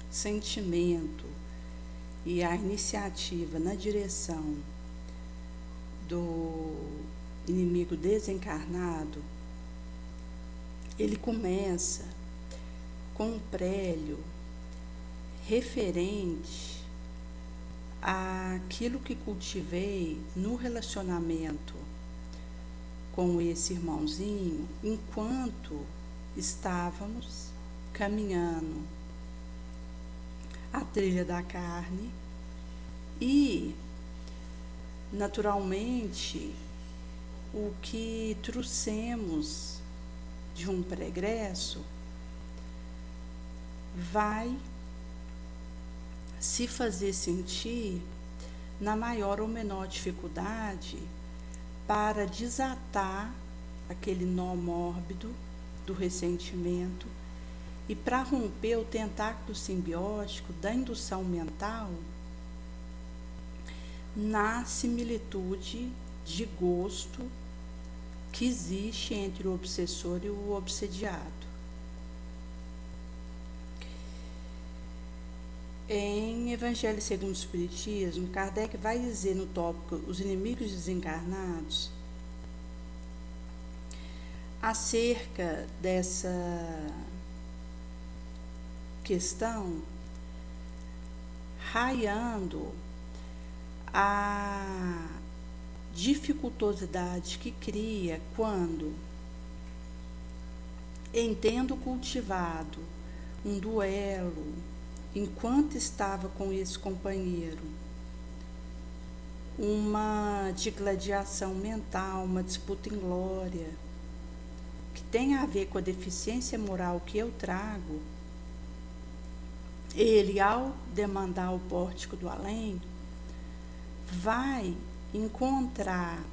sentimento e a iniciativa na direção do inimigo desencarnado, ele começa com um prélio referente àquilo que cultivei no relacionamento com esse irmãozinho enquanto estávamos caminhando a trilha da carne e, naturalmente, o que trouxemos de um pregresso vai se fazer sentir na maior ou menor dificuldade para desatar aquele nó mórbido do ressentimento e para romper o tentáculo simbiótico da indução mental na similitude de gosto que existe entre o obsessor e o obsediado. Em Evangelho segundo o Espiritismo, Kardec vai dizer no tópico Os Inimigos Desencarnados, acerca dessa questão, raiando a dificultosidade que cria quando, em tendo cultivado um duelo, enquanto estava com esse companheiro, uma digladiação mental, uma disputa em glória, que tem a ver com a deficiência moral que eu trago, ele, ao demandar o pórtico do além, vai encontrar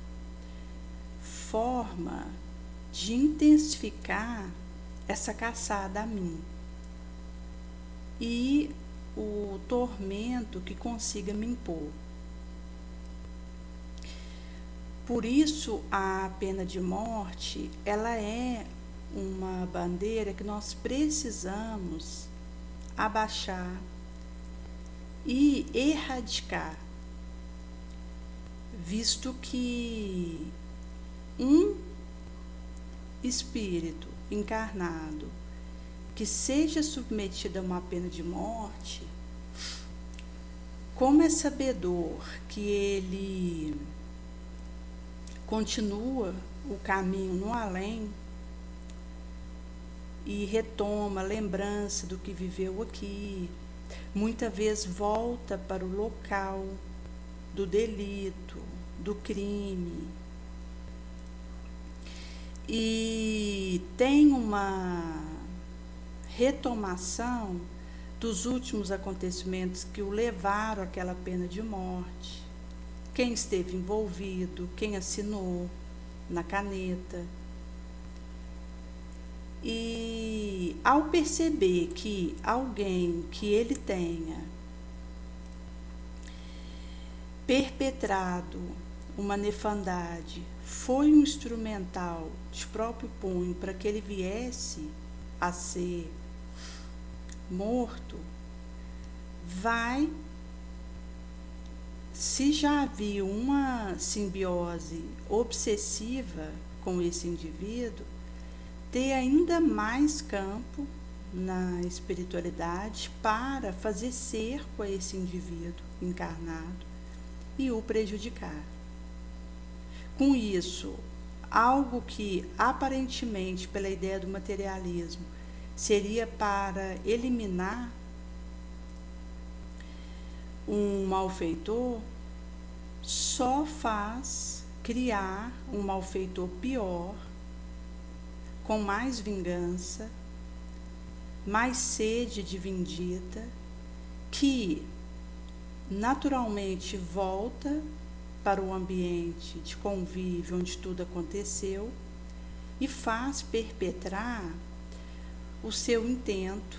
forma de intensificar essa caçada a mim e o tormento que consiga me impor. Por isso, a pena de morte, ela é uma bandeira que nós precisamos abaixar e erradicar, visto que um espírito encarnado que seja submetido a uma pena de morte, como é sabedor que ele continua o caminho no além e retoma a lembrança do que viveu aqui, muitas vezes volta para o local do delito, do crime, e tem uma retomação dos últimos acontecimentos que o levaram àquela pena de morte, quem esteve envolvido, quem assinou na caneta. E ao perceber que alguém que ele tenha perpetrado uma nefandade foi um instrumental de próprio punho para que ele viesse a ser morto, vai, se já havia uma simbiose obsessiva com esse indivíduo, ter ainda mais campo na espiritualidade para fazer cerco a esse indivíduo encarnado e o prejudicar. Com isso, algo que aparentemente, pela ideia do materialismo, seria para eliminar um malfeitor, só faz criar um malfeitor pior, com mais vingança, mais sede de vindita, que naturalmente volta para o ambiente de convívio onde tudo aconteceu e faz perpetrar o seu intento,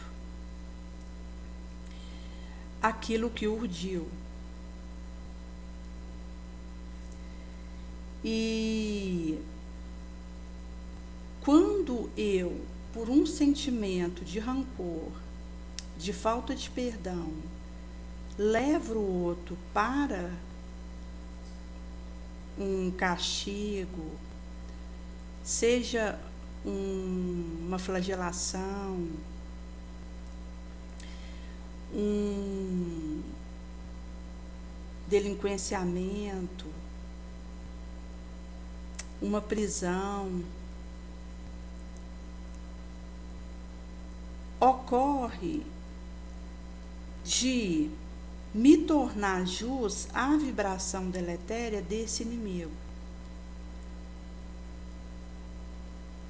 aquilo que urdiu. E quando eu, por um sentimento de rancor, de falta de perdão leva o outro para um castigo, seja uma flagelação, um delinquenciamento, uma prisão, ocorre de me tornar jus à vibração deletéria desse inimigo,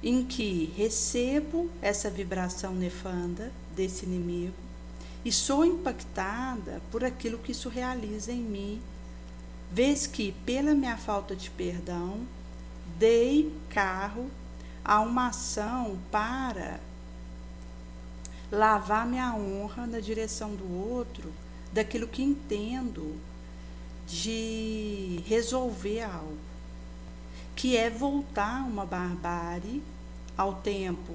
em que recebo essa vibração nefanda desse inimigo e sou impactada por aquilo que isso realiza em mim, vez que, pela minha falta de perdão, dei carro a uma ação para lavar minha honra na direção do outro, daquilo que entendo de resolver algo, que é voltar uma barbárie ao tempo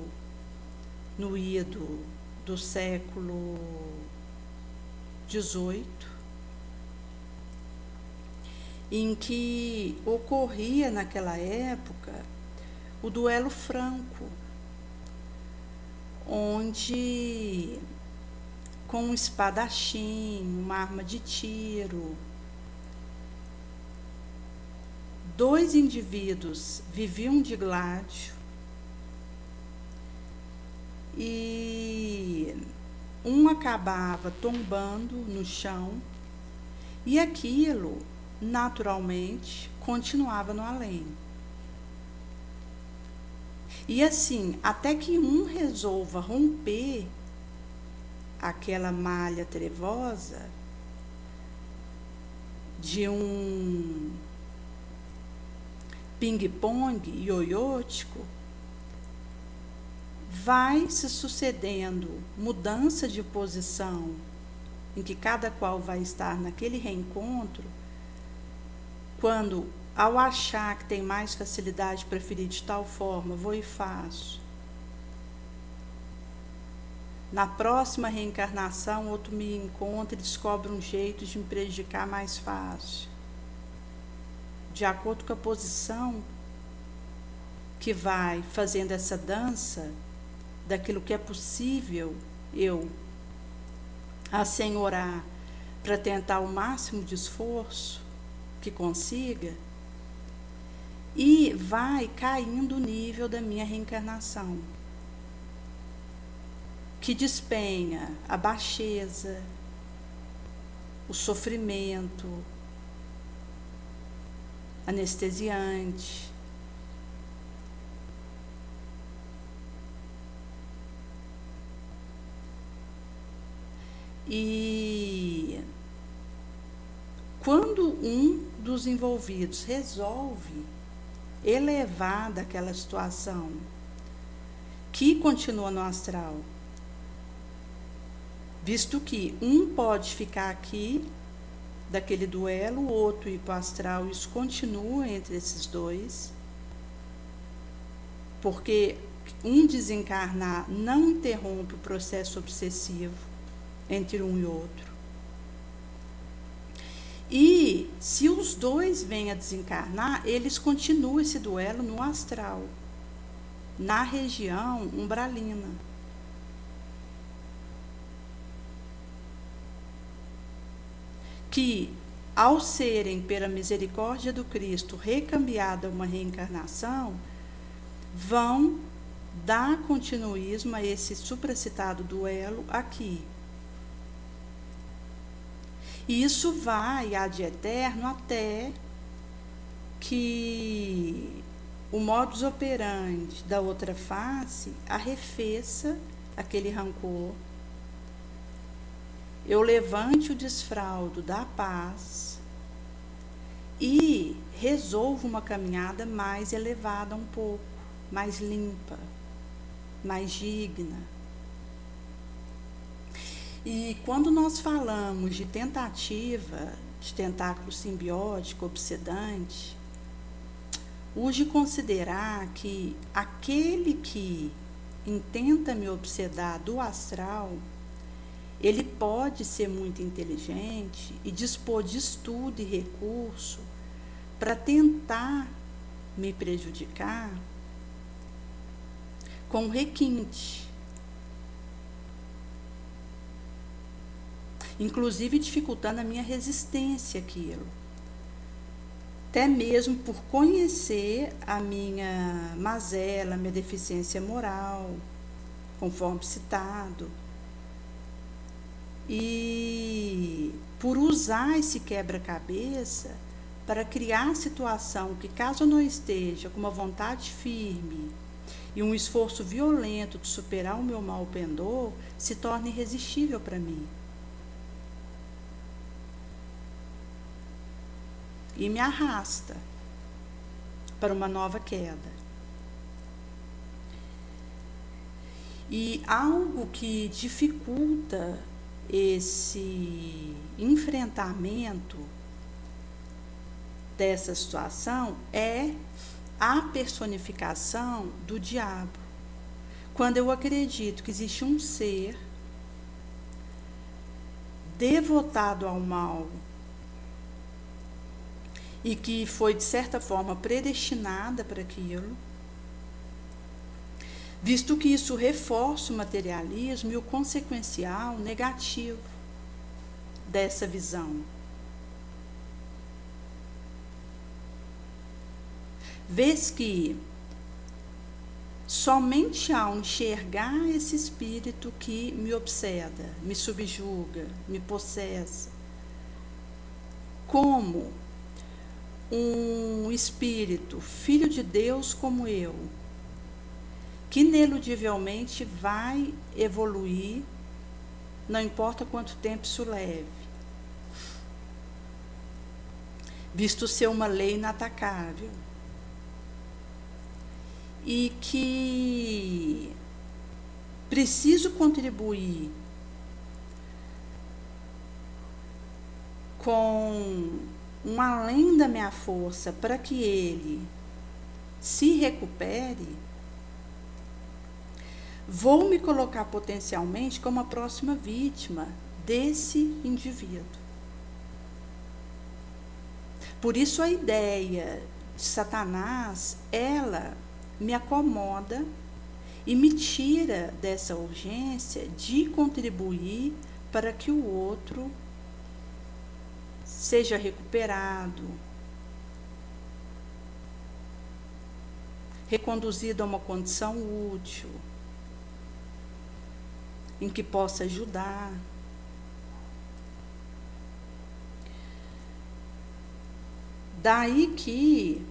no ido do século XVIII, em que ocorria naquela época o duelo franco, onde com um espadachim, uma arma de tiro, dois indivíduos viviam de gládio e um acabava tombando no chão e aquilo, naturalmente, continuava no além. E assim, até que um resolva romper aquela malha trevosa de um ping-pong ioiôtico, vai se sucedendo mudança de posição, em que cada qual vai estar naquele reencontro, quando, ao achar que tem mais facilidade para ferir de tal forma, vou e faço. Na próxima reencarnação, outro me encontra e descobre um jeito de me prejudicar mais fácil. De acordo com a posição que vai fazendo essa dança, daquilo que é possível eu assenhorar para tentar o máximo de esforço que consiga, e vai caindo o nível da minha reencarnação, que despenha a baixeza, o sofrimento anestesiante, e quando um dos envolvidos resolve elevar daquela situação que continua no astral, visto que um pode ficar aqui daquele duelo, o outro ir para o astral, isso continua entre esses dois, porque um desencarnar não interrompe o processo obsessivo entre um e outro. E se os dois vêm a desencarnar, eles continuam esse duelo no astral, na região umbralina. Que, ao serem, pela misericórdia do Cristo, recambiada uma reencarnação, vão dar continuismo a esse supracitado duelo aqui. E isso vai ad eterno até que o modus operandi da outra face arrefeça aquele rancor, eu levante o desfraldo da paz e resolvo uma caminhada mais elevada um pouco, mais limpa, mais digna. E quando nós falamos de tentativa, de tentáculo simbiótico, obsedante, urge considerar que aquele que intenta me obsedar do astral, ele pode ser muito inteligente e dispor de estudo e recurso para tentar me prejudicar com requinte, inclusive dificultando a minha resistência àquilo, até mesmo por conhecer a minha mazela, a minha deficiência moral, conforme citado, e por usar esse quebra-cabeça para criar a situação que, caso eu não esteja com uma vontade firme e um esforço violento de superar o meu mal pendor, se torne irresistível para mim. E me arrasta para uma nova queda. E algo que dificulta esse enfrentamento dessa situação é a personificação do diabo. Quando eu acredito que existe um ser devotado ao mal e que foi, de certa forma, predestinada para aquilo, visto que isso reforça o materialismo e o consequencial negativo dessa visão. Vês que somente ao enxergar esse espírito que me obseda, me subjuga, me possessa, como um espírito, filho de Deus como eu, que ineludivelmente vai evoluir, não importa quanto tempo isso leve, visto ser uma lei inatacável, e que preciso contribuir com um além da minha força para que ele se recupere, vou me colocar potencialmente como a próxima vítima desse indivíduo. Por isso a ideia de Satanás, ela me acomoda e me tira dessa urgência de contribuir para que o outro seja recuperado, reconduzido a uma condição útil, em que possa ajudar. Daí que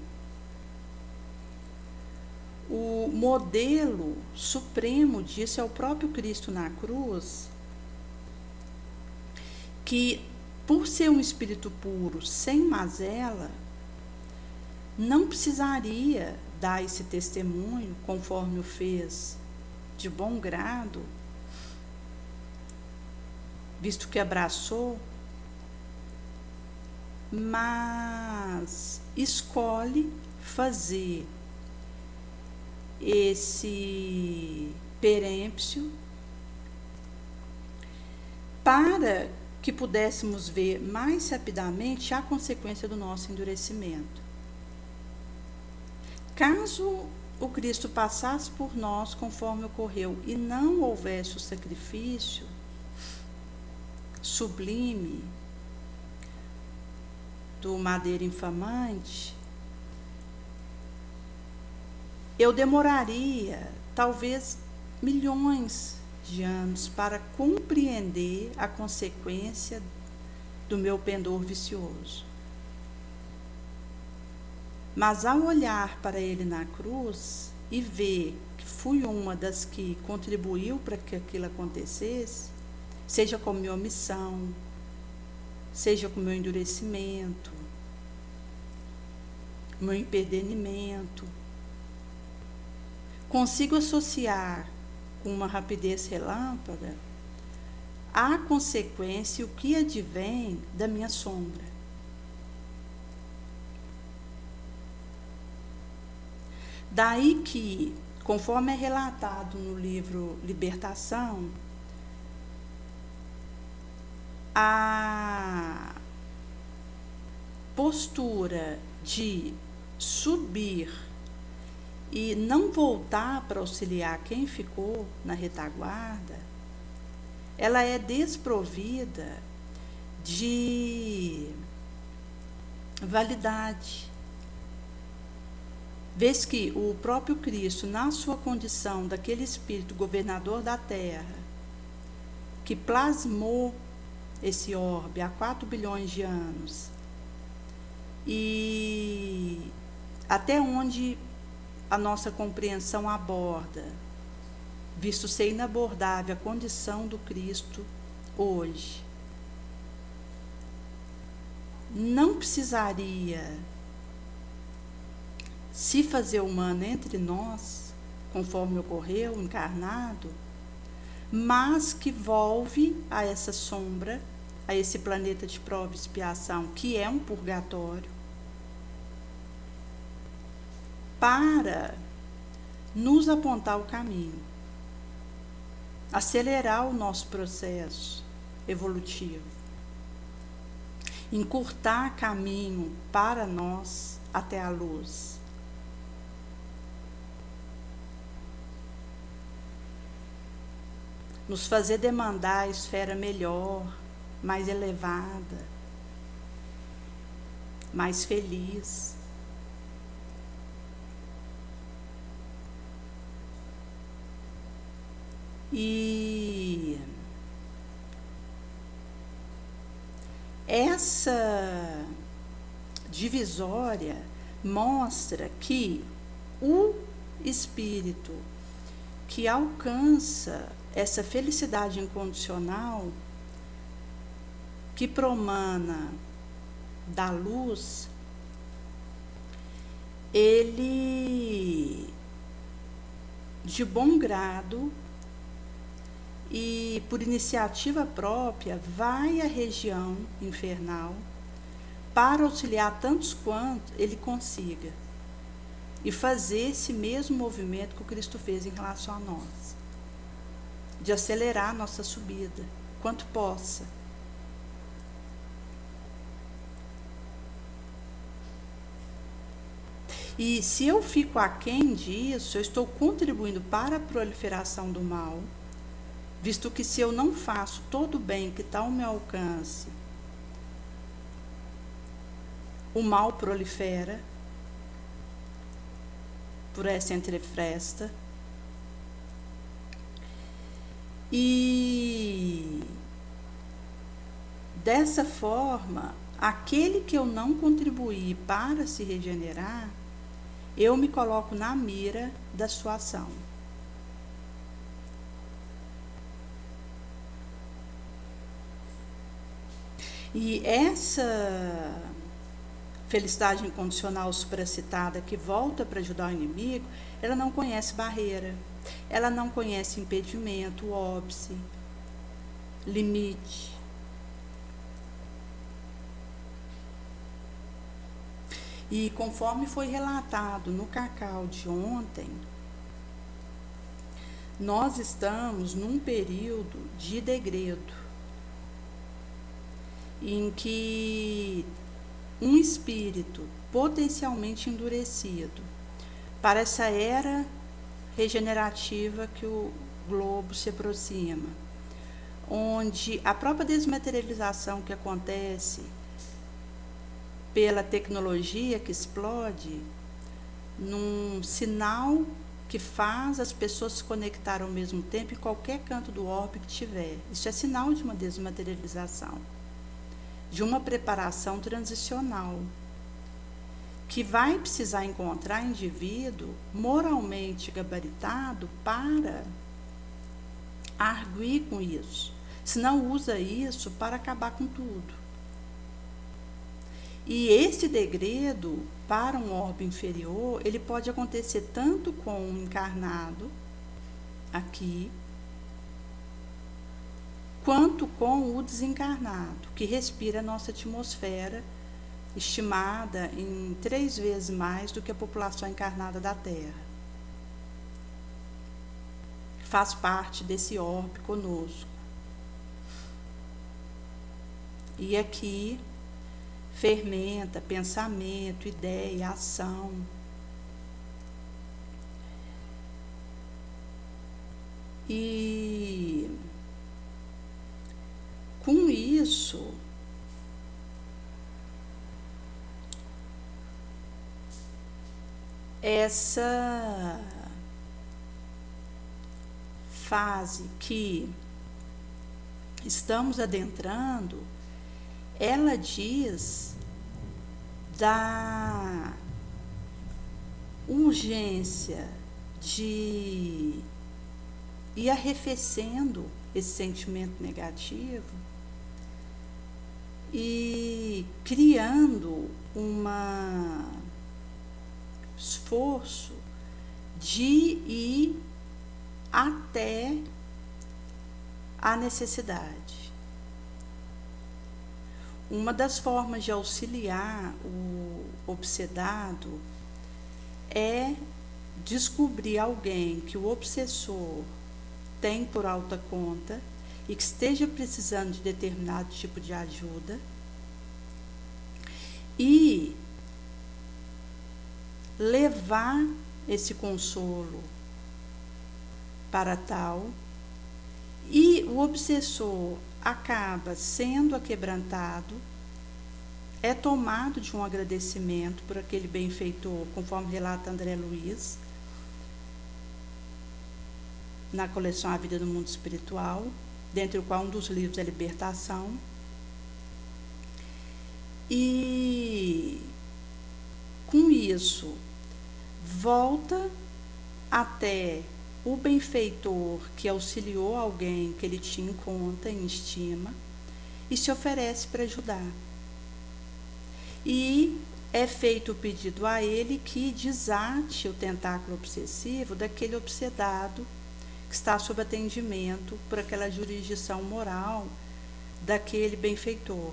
o modelo supremo disso é o próprio Cristo na cruz, que, por ser um espírito puro, sem mazela, não precisaria dar esse testemunho, conforme o fez de bom grado, visto que abraçou, mas escolhe fazer esse perêmpcio para que pudéssemos ver mais rapidamente a consequência do nosso endurecimento. Caso o Cristo passasse por nós conforme ocorreu e não houvesse o sacrifício sublime do madeiro infamante, eu demoraria talvez milhões de anos para compreender a consequência do meu pendor vicioso. Mas ao olhar para ele na cruz e ver que fui uma das que contribuiu para que aquilo acontecesse, seja com minha omissão, seja com meu endurecimento, meu empedernimento, consigo associar com uma rapidez relâmpaga a consequência e o que advém da minha sombra. Daí que, conforme é relatado no livro Libertação, a postura de subir e não voltar para auxiliar quem ficou na retaguarda, ela é desprovida de validade. Vês que o próprio Cristo, na sua condição daquele espírito governador da terra, que plasmou esse orbe há 4 bilhões de anos, e até onde a nossa compreensão aborda, visto ser inabordável a condição do Cristo hoje, não precisaria se fazer humano entre nós, conforme ocorreu, encarnado, mas que volve a essa sombra, a esse planeta de prova e expiação, que é um purgatório, para nos apontar o caminho, acelerar o nosso processo evolutivo, encurtar caminho para nós até a luz. Nos fazer demandar a esfera melhor, mais elevada, mais feliz. E essa divisória mostra que o espírito que alcança essa felicidade incondicional, que promana da luz, ele, de bom grado e por iniciativa própria, vai à região infernal para auxiliar tantos quanto ele consiga e fazer esse mesmo movimento que o Cristo fez em relação a nós, de acelerar a nossa subida, quanto possa. E se eu fico aquém disso, eu estou contribuindo para a proliferação do mal, visto que se eu não faço todo o bem que está ao meu alcance, o mal prolifera por essa entrefresta. E dessa forma, aquele que eu não contribuir para se regenerar, eu me coloco na mira da sua ação. E essa felicidade incondicional supracitada que volta para ajudar o inimigo, ela não conhece barreira, ela não conhece impedimento, óbice, limite. E conforme foi relatado no cacau de ontem, nós estamos num período de degredo, em que um espírito potencialmente endurecido para essa era regenerativa que o globo se aproxima, onde a própria desmaterialização que acontece pela tecnologia que explode, num sinal que faz as pessoas se conectar ao mesmo tempo em qualquer canto do orbe que tiver. Isso é sinal de uma desmaterialização, de uma preparação transicional, que vai precisar encontrar indivíduo moralmente gabaritado para arguir com isso, senão usa isso para acabar com tudo. E esse degredo para um orbe inferior, ele pode acontecer tanto com o encarnado aqui, quanto com o desencarnado, que respira a nossa atmosfera, estimada em 3 vezes mais do que a população encarnada da Terra. Faz parte desse orbe conosco. E aqui fermenta pensamento, ideia, ação. E com isso, essa fase que estamos adentrando, ela diz da urgência de ir arrefecendo esse sentimento negativo e criando um esforço de ir até a necessidade. Uma das formas de auxiliar o obsedado é descobrir alguém que o obsessor tem por alta conta e que esteja precisando de determinado tipo de ajuda e levar esse consolo para tal, e o obsessor acaba sendo aquebrantado, é tomado de um agradecimento por aquele benfeitor, conforme relata André Luiz, na coleção A Vida no Mundo Espiritual, dentre o qual um dos livros é Libertação. E com isso, volta até o benfeitor que auxiliou alguém que ele tinha em conta, em estima, e se oferece para ajudar. E é feito o pedido a ele que desate o tentáculo obsessivo daquele obsedado que está sob atendimento por aquela jurisdição moral daquele benfeitor.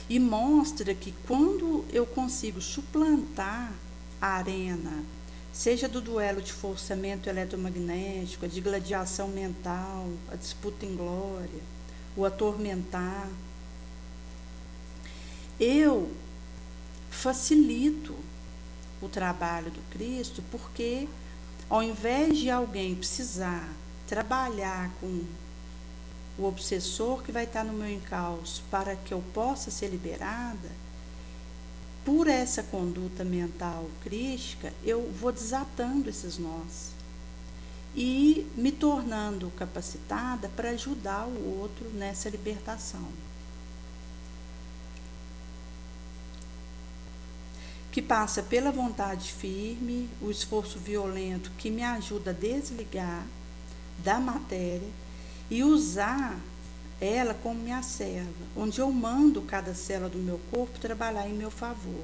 E mostra que quando eu consigo suplantar a arena, seja do duelo de forçamento eletromagnético, a de gladiação mental, a disputa em glória, o atormentar, eu facilito o trabalho do Cristo, porque ao invés de alguém precisar trabalhar com o obsessor que vai estar no meu encalço para que eu possa ser liberada, por essa conduta mental crística, eu vou desatando esses nós e me tornando capacitada para ajudar o outro nessa libertação. Que passa pela vontade firme, o esforço violento que me ajuda a desligar da matéria e usar ela como minha serva, onde eu mando cada célula do meu corpo trabalhar em meu favor.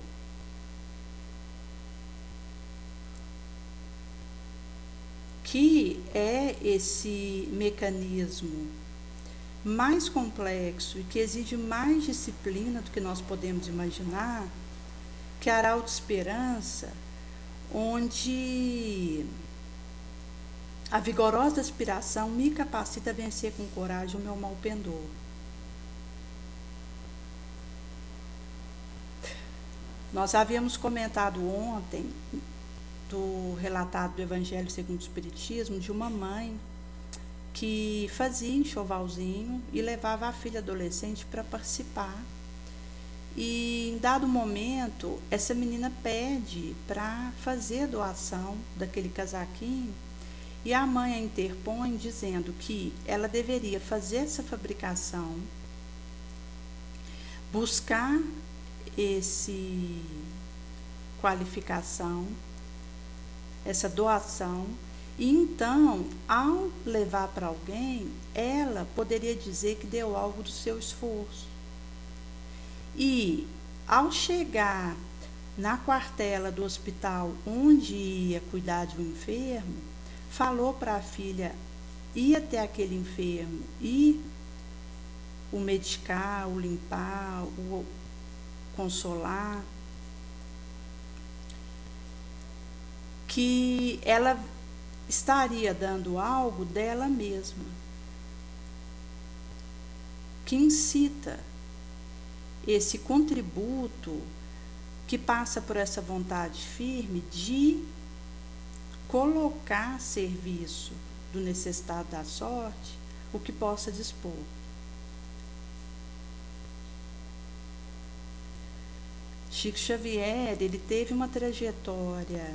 Que é esse mecanismo mais complexo e que exige mais disciplina do que nós podemos imaginar, que a autoesperança, onde a vigorosa aspiração me capacita a vencer com coragem o meu mal pendor. Nós havíamos comentado ontem do relatado do Evangelho segundo o Espiritismo de uma mãe que fazia enxovalzinho e levava a filha adolescente para participar. E em dado momento, essa menina pede para fazer a doação daquele casaquinho. E a mãe a interpõe dizendo que ela deveria fazer essa fabricação, buscar esse qualificação, essa doação, e então, ao levar para alguém, ela poderia dizer que deu algo do seu esforço. E ao chegar na quartela do hospital onde ia cuidar de um enfermo, falou para a filha ir até aquele enfermo e o medicar, o limpar, o consolar, que ela estaria dando algo dela mesma. que incita esse contributo que passa por essa vontade firme de colocar a serviço do necessitado da sorte o que possa dispor. Chico Xavier, ele teve uma trajetória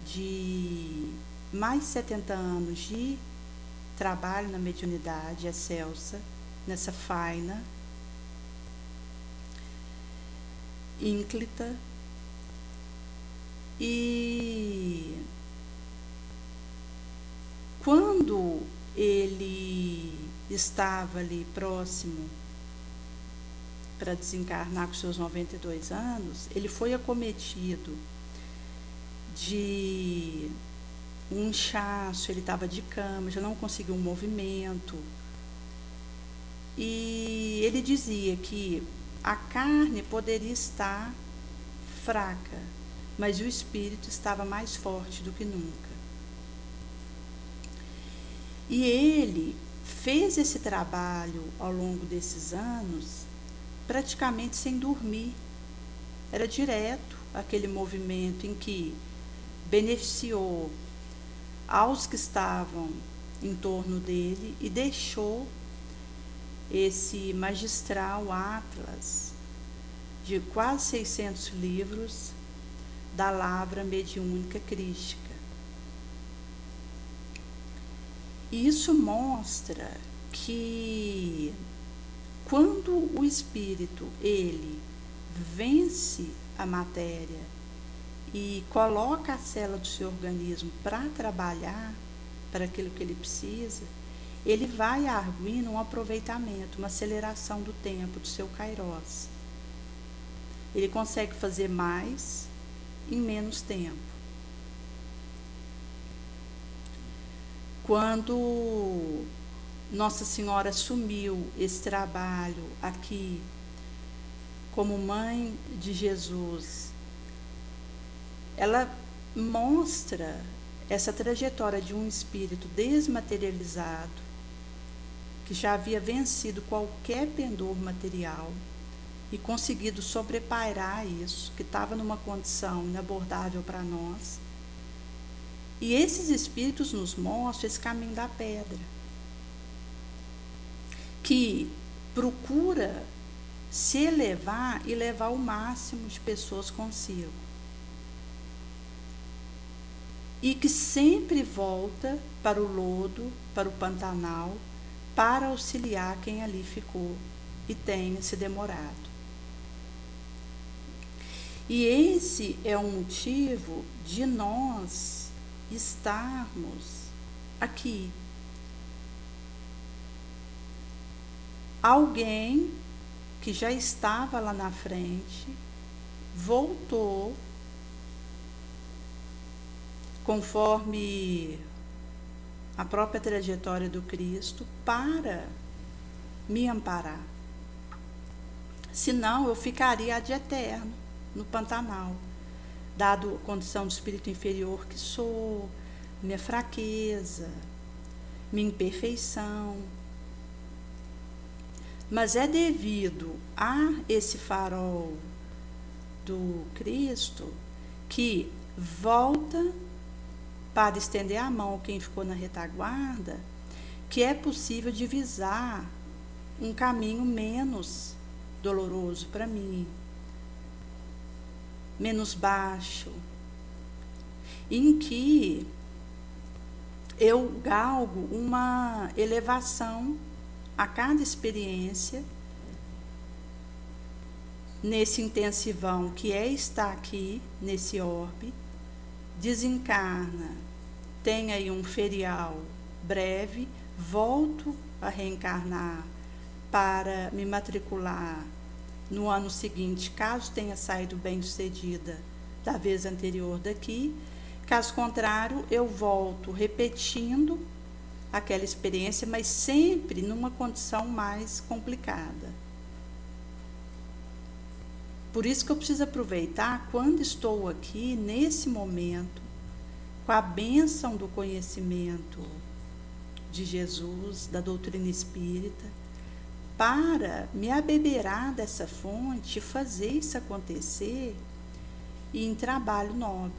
de mais de 70 anos de trabalho na mediunidade excelsa, nessa faina ínclita, e quando ele estava ali próximo para desencarnar com seus 92 anos, ele foi acometido de um inchaço, ele estava de cama, já não conseguiu um movimento, e ele dizia que a carne poderia estar fraca, mas o espírito estava mais forte do que nunca. E ele fez esse trabalho ao longo desses anos praticamente sem dormir. Era direto aquele movimento em que beneficiou aos que estavam em torno dele e deixou esse magistral atlas de quase 600 livros da lavra mediúnica crística. E isso mostra que quando o espírito ele vence a matéria e coloca a célula do seu organismo para trabalhar para aquilo que ele precisa, ele vai arguindo um aproveitamento, uma aceleração do tempo, do seu kairos. Ele consegue fazer mais em menos tempo. Quando Nossa Senhora assumiu esse trabalho aqui como mãe de Jesus, ela mostra essa trajetória de um espírito desmaterializado, que já havia vencido qualquer pendor material e conseguido sobrepairar isso, que estava numa condição inabordável para nós. E esses espíritos nos mostram esse caminho da pedra, que procura se elevar e levar o máximo de pessoas consigo. E que sempre volta para o lodo, para o Pantanal, para auxiliar quem ali ficou e tenha se demorado. E esse é um motivo de nós estarmos aqui. Alguém que já estava lá na frente voltou, conforme a própria trajetória do Cristo, para me amparar. Senão eu ficaria de eterno no Pantanal, dado a condição de espírito inferior que sou, minha fraqueza, minha imperfeição. Mas é devido a esse farol do Cristo que volta para estender a mão quem ficou na retaguarda, que é possível divisar um caminho menos doloroso para mim, menos baixo, em que eu galgo uma elevação a cada experiência, nesse intensivão que é estar aqui, nesse orbe, desencarna, tem aí um ferial breve, volto a reencarnar para me matricular no ano seguinte, caso tenha saído bem-sucedida da vez anterior daqui. Caso contrário, eu volto repetindo aquela experiência, mas sempre numa condição mais complicada. Por isso que eu preciso aproveitar quando estou aqui, nesse momento, com a bênção do conhecimento de Jesus, da doutrina espírita, para me abeberar dessa fonte e fazer isso acontecer em trabalho nobre.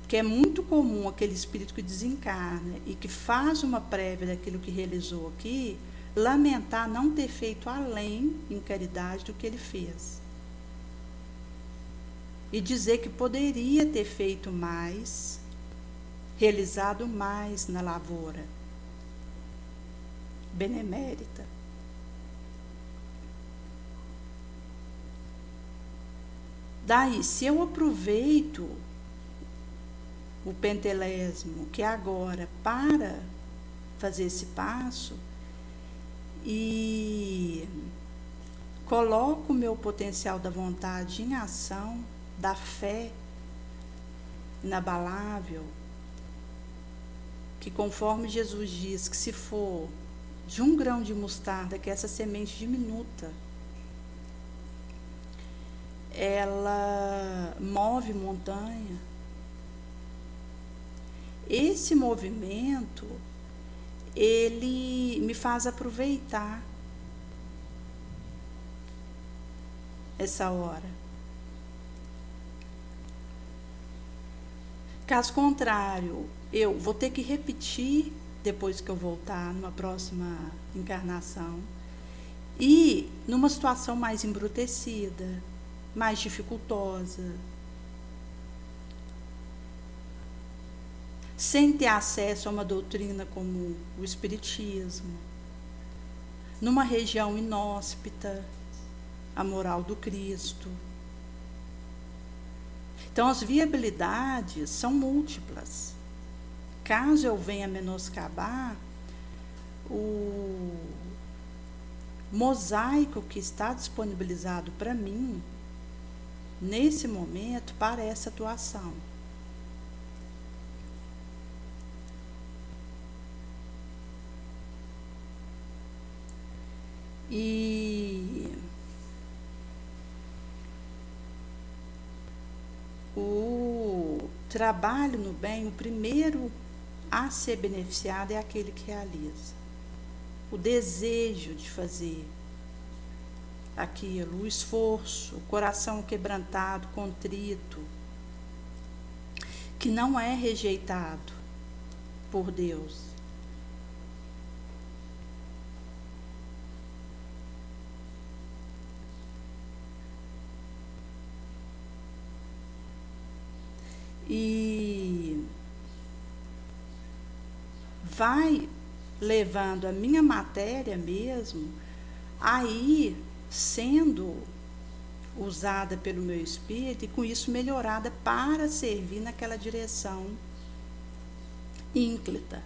Porque é muito comum aquele espírito que desencarna e que faz uma prévia daquilo que realizou aqui, lamentar não ter feito além em caridade do que ele fez. E dizer que poderia ter feito mais, realizado mais na lavoura benemérita. Daí, se eu aproveito o pentelésimo, que é agora, para fazer esse passo, e coloco o meu potencial da vontade em ação, da fé inabalável, que conforme Jesus diz que se for de um grão de mostarda, que é essa semente diminuta, ela move montanha. Esse movimento, ele me faz aproveitar essa hora. Caso contrário, eu vou ter que repetir depois que eu voltar numa próxima encarnação e numa situação mais embrutecida, mais dificultosa, sem ter acesso a uma doutrina como o Espiritismo, numa região inóspita, a moral do Cristo. Então, as viabilidades são múltiplas. Caso eu venha menoscabar o mosaico que está disponibilizado para mim, nesse momento, para essa atuação. E o trabalho no bem, o primeiro a ser beneficiado é aquele que realiza. O desejo de fazer aquilo, o esforço, o coração quebrantado, contrito, que não é rejeitado por Deus. E vai levando a minha matéria mesmo aí sendo usada pelo meu espírito e com isso melhorada para servir naquela direção ínclita.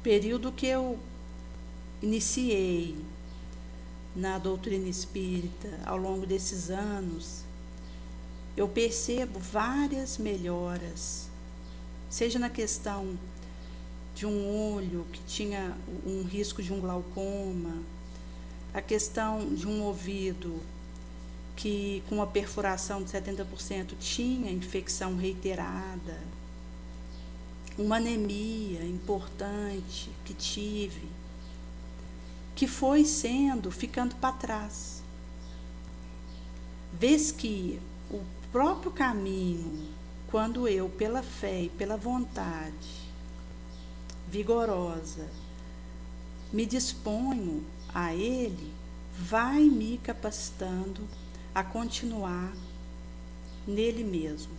Período que eu iniciei na doutrina espírita, ao longo desses anos, eu percebo várias melhoras, seja na questão de um olho que tinha um risco de um glaucoma, a questão de um ouvido que com uma perfuração de 70% tinha infecção reiterada, uma anemia importante que tive, que foi ficando para trás. Vez que o próprio caminho, quando eu, pela fé e pela vontade vigorosa, me disponho a ele, vai me capacitando a continuar nele mesmo.